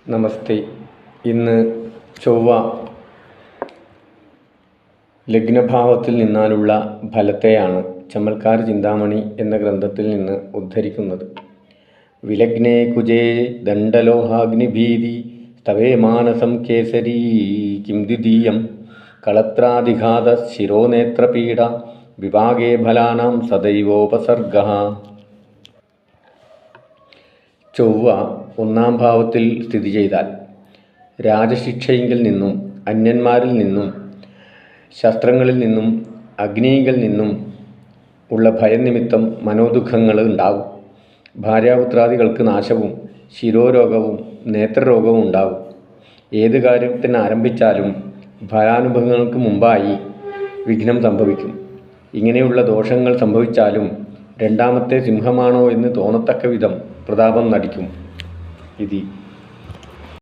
നമസ്തേ. ഇന്ന് ചൊവ്വ ലഗ്നഭാവത്തിൽ നിന്നാലുള്ള ഫലത്തെയാണ് ചമൽക്കാര ചിന്താമണി എന്ന ഗ്രന്ഥത്തിൽ നിന്ന് ഉദ്ധരിക്കുന്നത്. വിലഗ്നേ കുജേ ദണ്ഡലോഹാഗ്നിഭീതി സ്തവേ മാനസം കേസരീ കിം ദ്വിതീയം കളത്രാധിഘാത ശിരോനേത്രപീഡ വിഭാഗേ ഫലാനാം സദൈവോപസർഗഃ. ചൊവ്വ ഒന്നാം ഭാവത്തിൽ സ്ഥിതി ചെയ്താൽ രാജശിക്ഷയിങ്കിൽ നിന്നും, അന്യന്മാരിൽ നിന്നും, ശസ്ത്രങ്ങളിൽ നിന്നും, അഗ്നിയിൽ നിന്നും ഉള്ള ഭയനിമിത്തം മനോദുഃഖങ്ങൾ ഉണ്ടാവും. ഭാര്യാപുത്രാദികൾക്ക് നാശവും ശിരോരോഗവും നേത്രരോഗവും ഉണ്ടാവും. ഏത് കാര്യത്തിന് ആരംഭിച്ചാലും ഫലാനുഭവങ്ങൾക്ക് മുമ്പായി വിഘ്നം സംഭവിക്കും. ഇങ്ങനെയുള്ള ദോഷങ്ങൾ സംഭവിച്ചാലും രണ്ടാമത്തെ സിംഹമാണോ എന്ന് തോന്നത്തക്ക വിധം പ്രതാപം നടിക്കും. ഇതി